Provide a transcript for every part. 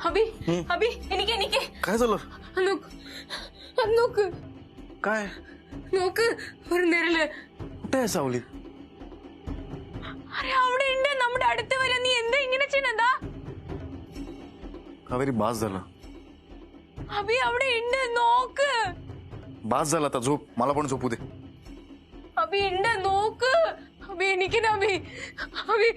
अभी अभी निके निके काय झालं? नोक नोक काय नोक वरनेरले कुठे आहे सावली? अरे അവിടെ ഉണ്ട് നമ്മുടെ അടുത്ത് വരെ നീ എന്താ ഇങ്ങനെ ചെയ്യുന്നതാ? कावेरी बास झालं. अभी അവിടെ ഉണ്ട് നോക്ക്. बास झाला आता झोप मला पण झोपू दे. अभी ഉണ്ട് നോക്ക്. अभी എനിക്ക് अभी अभी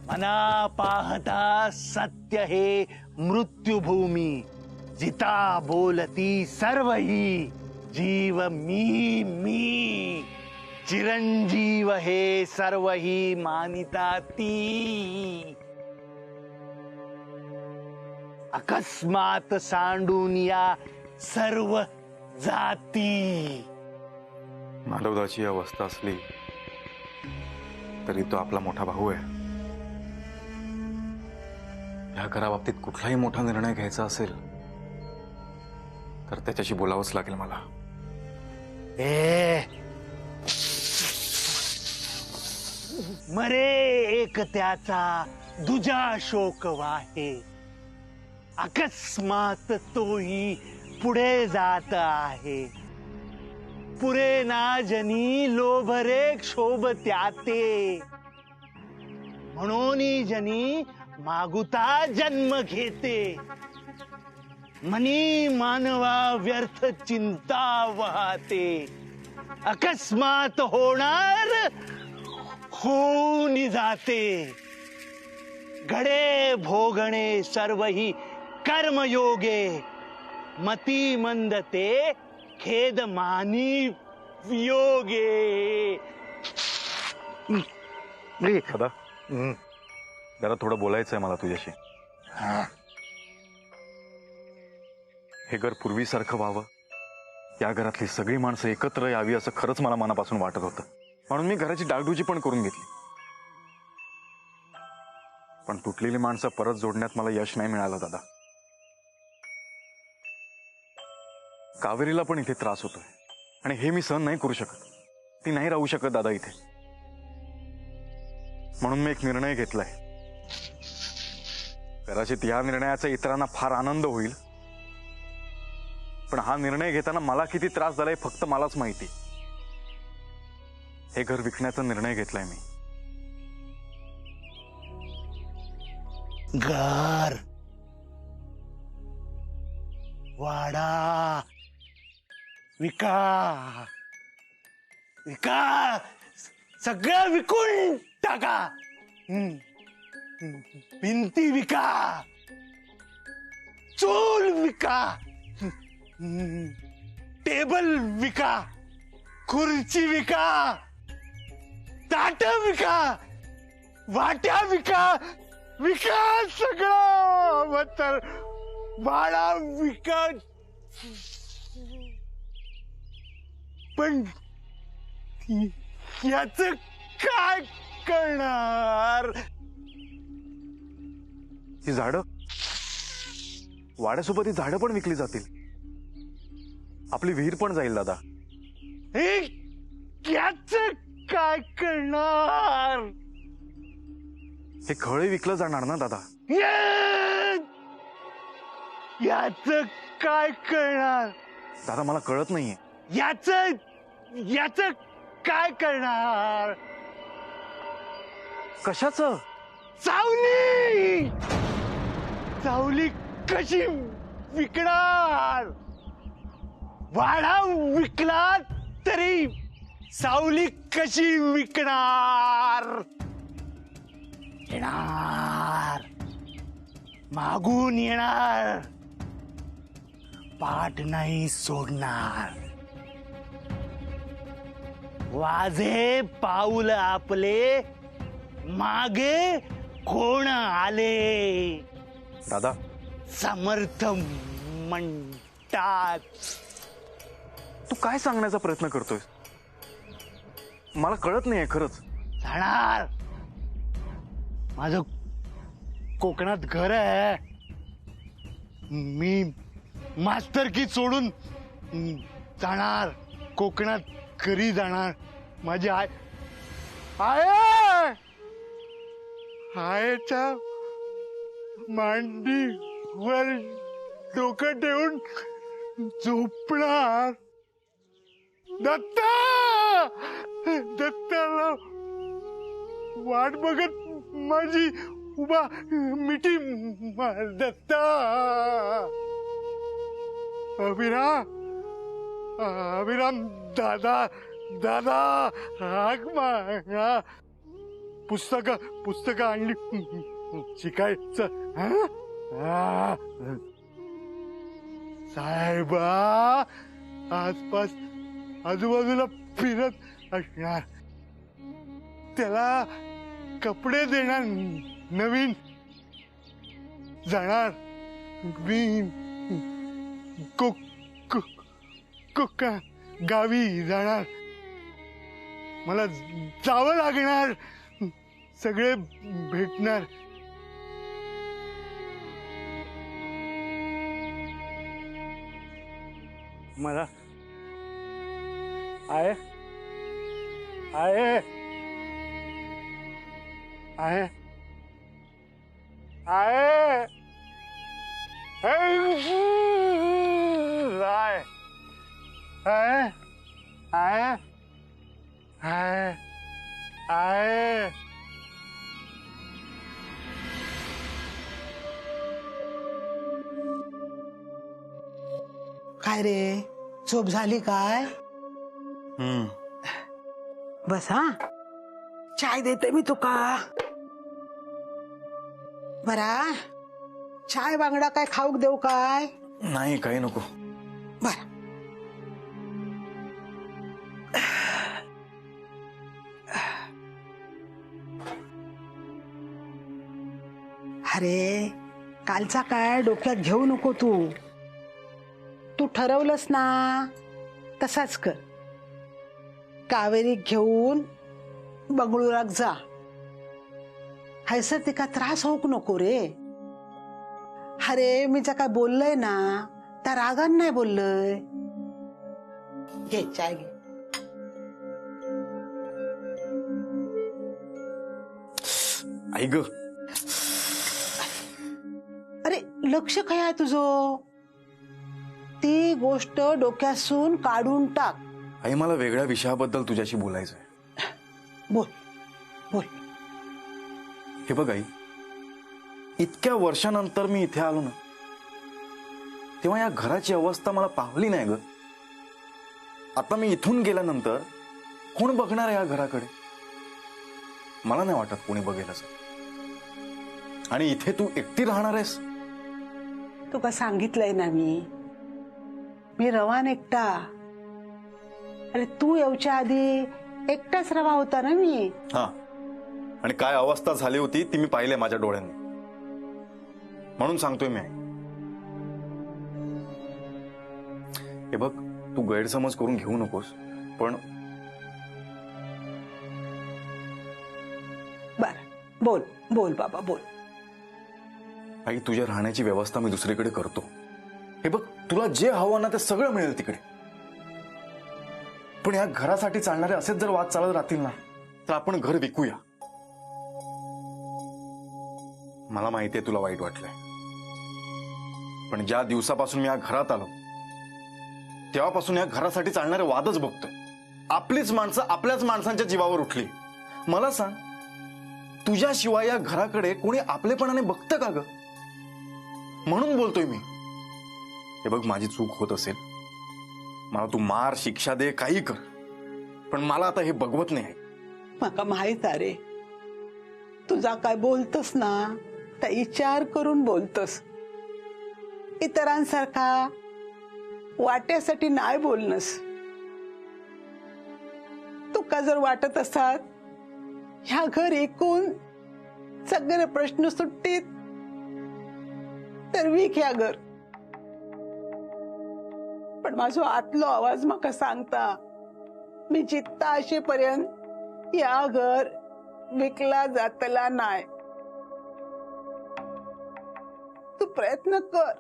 मना पाहता सत्य हे मृत्युभूमी जिता बोलती सर्व ही जीव मी चिरंजीव हे सर्व ही मानिता ती अकस्मात सांडून या सर्व जाती. माधवदाची अवस्था असली तरी तो आपला मोठा भाऊ आहे. या घराबाबतीत कुठलाही मोठा निर्णय घ्यायचा असेल तर त्याच्याशी बोलावंच लागेल मला. मरे एक त्याचा दुजा शोक वाहे अकस्मात तोही पुढे जात आहे. पुरे ना जनी लोभरे क्षोभ त्याते म्हणून जनी मागुता जन्म घेते. मनी मानवा व्यर्थ चिंता वाहते. अकस्मात होणार होऊन जाते. घडे भोगणे सर्व ही कर्मयोगे मती मंदते खेद मानी वियोगे. दादा जरा थोडं बोलायचं आहे मला तुझ्याशी. हे घर पूर्वीसारखं व्हावं, या घरातली सगळी माणसं एकत्र यावी असं खरंच मला मनापासून वाटत होतं. म्हणून मी घराची डागडुजी पण करून घेतली. पण तुटलेली माणसं परत जोडण्यात मला यश नाही मिळालं दादा. कावेरीला पण इथे त्रास होतोय आणि हे मी सहन नाही करू शकत. ती नाही राहू शकत दादा इथे. म्हणून मी एक निर्णय घेतलाय. कदाचित या निर्णयाचा इतरांना फार आनंद होईल, पण हा निर्णय घेताना मला किती त्रास झालाय फक्त मलाच माहिती. हे घर विकण्याचा निर्णय घेतलाय मी. घर वाडा विका विका सगळं विकून टाका. भिंती विका, चूल विका, टेबल विका, खुर्ची विका, ताट विका, वाट्या विका, विका सगळं. तर भाडा विका. पण याच काय करणार? ही झाडं, वाड्यासोबत ही झाडं पण विकली जातील. आपली विहीर पण जाईल दादा. याच काय करणार? हे खळही विकलं जाणार ना दादा. याच काय करणार? दादा मला कळत नाहीये. याच याच काय करणार? कशाचं? सावली सावली कशी विकणार? वाडा विकला तरी सावली कशी विकणार? येणार, मागून येणार, पाठ नाही सोडणार. वाजे पाऊल आपले, मागे कोण आले दादा समर्थ म्हणतात. तू काय सांगण्याचा प्रयत्न करतोय? मला कळत नाहीये खरंच. जाणार. माझं कोकणात घर आहे. मी मास्तर की सोडून जाणार. कोकणात घरी जाणार. माझी आईच्या मांडीवर डोकं ठेवून झोपणार. दत्ता दत्ताला वाट बघत माझी उभा मिठी मार. दत्ता अभिराम दादा दादा हाक मागा. पुस्तक आणली शिकायचं. साहेबा आसपास आजूबाजूला फिरत असणार. त्याला कपडे देणार नवीन. जाणार मी कोका गावी जाणार. मला जावं लागणार. सगळे भेटणार. मला आहे आहे आहे आहे काय रे, झोप झाली काय? बस हा, चाय देते मी तुका. बरा, चाय बांगडा काय खाऊक देऊ काय? नाही, काही नको. बर. अरे कालचा काय डोक्यात घेऊ नको तू. तू ठरवलंस ना तसाच कर. कावेरी घेऊन बंगळुरात जा. हैसर तिका त्रास होऊ नको रे. अरे मी जे काय बोललंय ना त्या रागान नाही बोललंय. घे चाय घे. आई ग, अरे लक्ष काय आहे तुझं? ती गोष्ट डोक्यासून काढून टाक. आई मला वेगळ्या विषयाबद्दल तुझ्याशी बोलायचंय. बोल बोल. हे बघ आई, इतक्या वर्षानंतर मी इथे आलो ना, तेव्हा या घराची अवस्था मला पाहली नाही ग. आता मी इथून गेल्यानंतर कोण बघणार आहे या घराकडे? मला नाही वाटत कोणी बघेल असं. आणि इथे तू एकटी राहणार आहेस? तुका सांगितलंय ना मी रवान एकटा. अरे तू येऊच्या आधी एकटाच रवा होता ना मी. हा, आणि काय अवस्था झाली होती ती मी पाहिलंय माझ्या डोळ्यांनी. म्हणून सांगतोय मी. हे बघ, तू गैरसमज करून घेऊ नकोस, पण बर बोल बोल बाबा बोल. आई, तुझ्या राहण्याची व्यवस्था मी दुसरीकडे करतो. हे बघ, तुला जे हवं ना ते सगळं मिळेल तिकडे. पण या घरासाठी चालणारे असेच जर वाद चालत राहतील ना तर आपण घर विकूया. मला माहितीये तुला वाईट वाटलंय, पण ज्या दिवसापासून मी या घरात आलो तेव्हापासून या घरासाठी चालणारे वादच बघतोय. आपलीच माणसं आपल्याच माणसांच्या जीवावर उठली. मला सांग, तुझ्याशिवाय या घराकडे कोणी आपलेपणाने बघतं का ग? म्हणून बोलतोय मी. हे बघ, माझी चूक होत असेल, मला तू मार, शिक्षा दे, काही कर, पण मला आता हे बघवत नाही. माका माहित आहे, तुझा काय बोलतोस ना त्या विचार करून बोलतोस. इतरांसारखा वाट्यासाठी नाही बोलणस. तुका जर वाटत असतात ह्या घर एकूण सगळे प्रश्न सुट्टीत तर वीक ह्या घर, पण माझो आतलो आवाज म्हाका सांगता मी चित्ता अशेपर्यंत या घर विकला जातला नाय. तू प्रयत्न कर,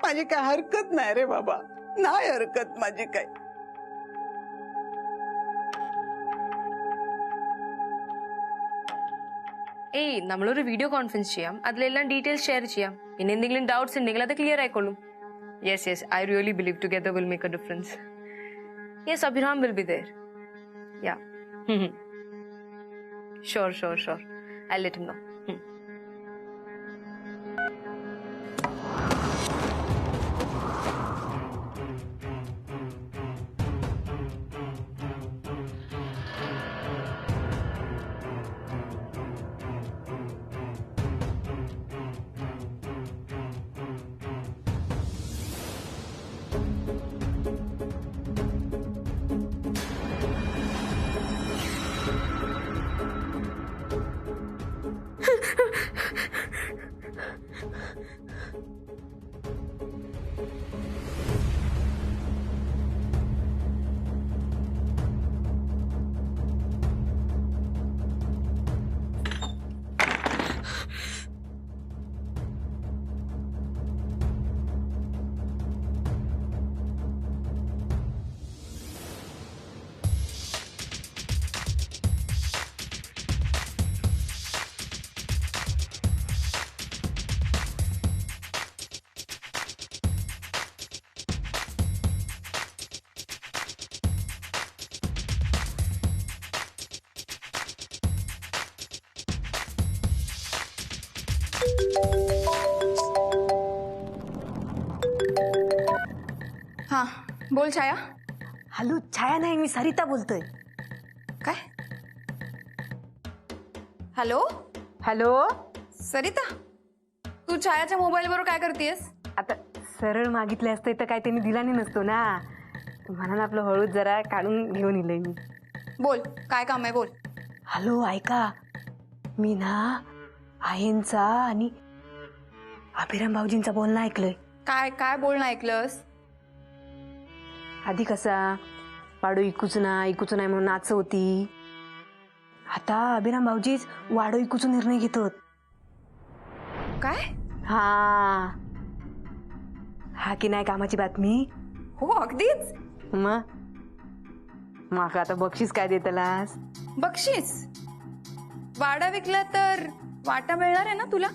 माझी काय हरकत नाही रे बाबा, नाही हरकत माझी काय. ഏയ് നമ്മളൊരു വീഡിയോ കോൺഫറൻസ് ചെയ്യാം, അതിലെല്ലാം ഡീറ്റെയിൽസ് ഷെയർ ചെയ്യാം. പിന്നെ എന്തെങ്കിലും ഡൗട്ട്സ് ഉണ്ടെങ്കിൽ അത് ക്ലിയർ ആയിക്കോളും. Yes yes, I really believe together will make a difference. Yes, Abhiram will be there. Yeah, sure sure sure, I let him know. हा बोल छाया. हॅलो, छाया नाही, मी सरिता बोलतोय. काय? हॅलो हॅलो, सरिता, तू छायाच्या मोबाईल वर काय करतेस? आता सरळ मागितले असते तर काय त्यांनी दिला नाही नसतो ना, म्हणून आपलं हळूच जरा काढून घेऊन इलंय मी. बोल, काय काम आहे बोल. हॅलो, ऐका, मी ना आयनचा आणि अभिराम भाऊजींचा बोलणं ऐकलंय. काय काय बोलणं ऐकलंस? आधी कसा वाडो इकूच नाही म्हणून नाच होती, आता अभिराम भाऊजीच वाडो इकूचा निर्णय घेतात. काय? हा हा की नाही कामाची बातमी? हो अगदीच. मग माका आता बक्षीस काय देतलास? बक्षीस? वाडा विकला तर वाटा मिळणार आहे ना तुला?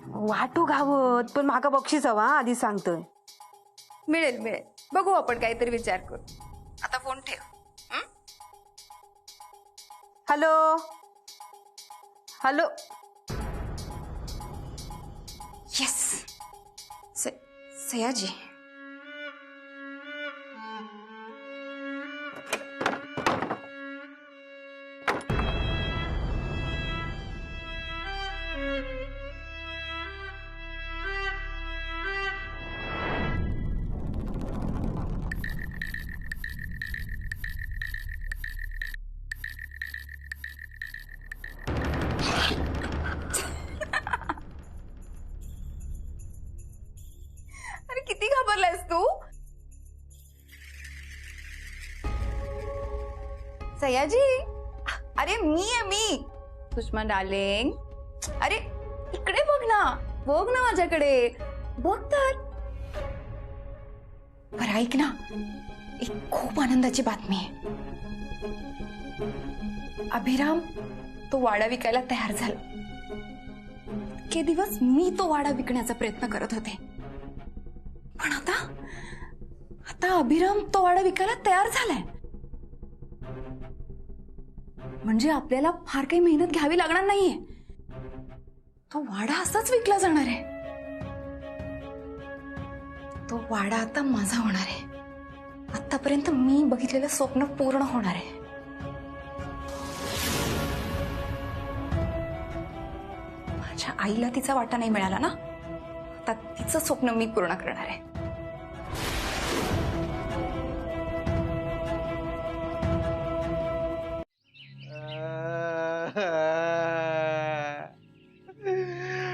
वाटो गावत, पण माका बक्षीस हवा, आधी सांगतोय. मिळेल मिळेल, बघू आपण काहीतरी विचार करू. आता फोन ठेव. Hello hello, yes, Sayaji. अरे किती घाबरलायस तू? सयाजी, अरे मी आहे मी, सुषमा डार्लिंग. अरे इकडे बघ ना, बघ ना माझ्याकडे, बघ तर. बरं ऐक ना, एक खूप आनंदाची बातमी आहे. अभिराम तो वाडा विकायला तयार झाला. इतके दिवस मी तो वाडा विकण्याचा प्रयत्न करत होते, पण आता आता अभिराम तो वाडा विकायला तयार झालाय. म्हणजे आपल्याला फार काही मेहनत घ्यावी लागणार नाहीये. तो वाडा असाच विकला जाणार आहे. तो वाडा आता माझा होणार आहे. आतापर्यंत मी बघितलेलं स्वप्न पूर्ण होणार आहे. माझ्या आईला तिचा वाटा नाही मिळाला ना, आता तिचं स्वप्न मी पूर्ण करणार आहे.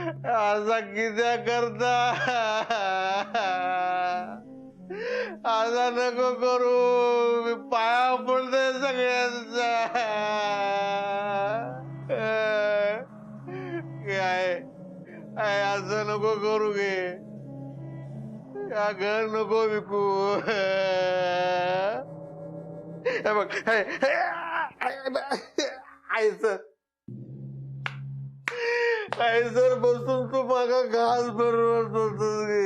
असा कित्या करता असा नको करू मी पाया पडते सगळ्यांचा काय असं नको करू गे या घर नको विकू हे बघ आईसर बसून तू मागा घास बरोबर बसतोस गे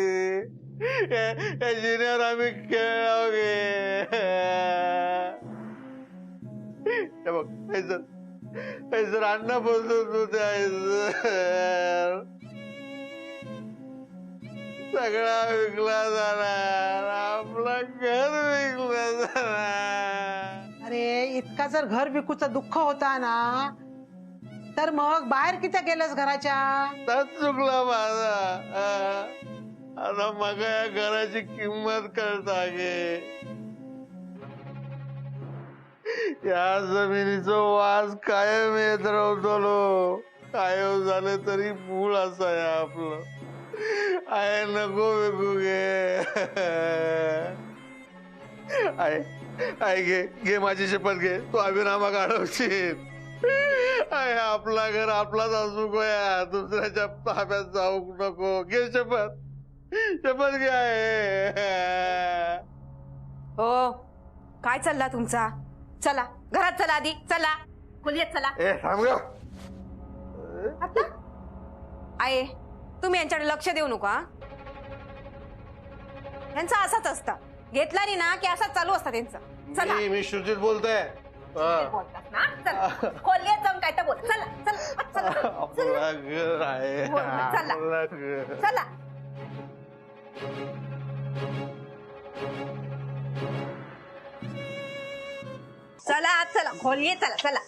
या जिन्यावर आम्ही खेळाव गे हे बघ आईसर अण्णा बसतो तू त्या आईसर सगळा विकला जाणार आपलं घर विकलं जाणार अरे इतका जर घर विकूचं दुःख होता ना तर मग बाहेर किती गेलंस घराच्या तर चुकला माझा आता मग या घराची किंमत कळता गे या जमिनीचा वास कायम येत राहतो कायम झालं तरी मूळ असाय आपलं आय नको विकू गे आय घे माझी शपथ घे तू अभिरामा काढवशील आय आपला घर आपलाच असू गोया दुसऱ्याच्या ताब्यात जाऊ नको घे शपथ घे आहे हो काय चालला तुमचा चला घरात चला आधी चला खोलीत चला थांब ग आता आहे तुम्ही यांच्याकडे लक्ष देऊ नका यांचा असाच असता घेतला नाही ना की असाच चालू असता त्यांचं चला मी श्रुतीत बोलतोय बोलतात ना चला खोलीत जाऊन काय तर बोल चला चला चला आपला घर आहे बोल ना, चला. आपला घर चला चला आत चला खोलीत चला चला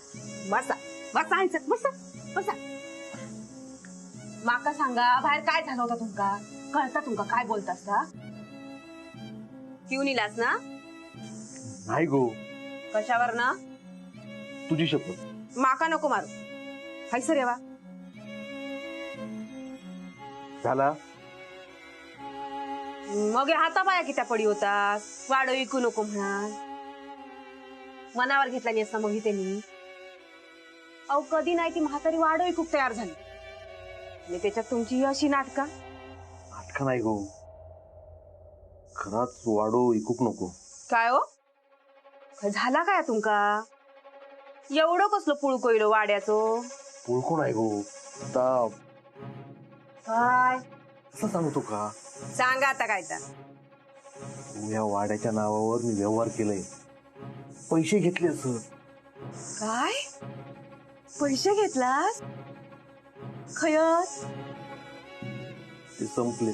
बसा बसा आयचं बसा बसा माका सांगा बाहेर काय झालं होतं तुमका कळता तुमका काय बोलतास का पिऊन इलास ना नाही गो कशावर ना तुझी शपथ माका नको मारू हायसर येवा झाला मग हे हातापाया कित्या पडी होतास वाडो विकू नको म्हणा मनावर घेतला नाही असता मग त्यांनी अहो कधी नाही ती म्हातारी वाडो विकूक तयार झाली आणि त्याच्यात तुमची ही अशी नाटका नाटका नाही गो खराच वाडो इकूक नको काय हो काय झाला काय तुमका एवढं कसलं पुळकोइलो वाड्याचो पुळको नाही गो आता काय असं सांगतो का सांगा आता काय तर तू या वाड्याच्या नावावर मी व्यवहार केलाय पैसे घेतले असं काय पैसे घेतलास खयत ते संपले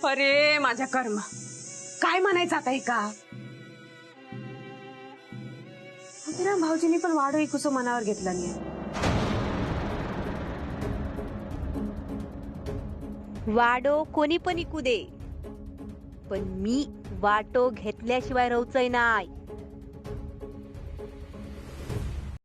अरे माझ्या कर्म काय म्हणायचं आता हे का अभिराम भाऊजींनी पण वाडो इकूचो मनावर घेतला नाही वाडो कोणी पण इकू दे पण मी वाटो घेतल्याशिवाय राहूचंय नाही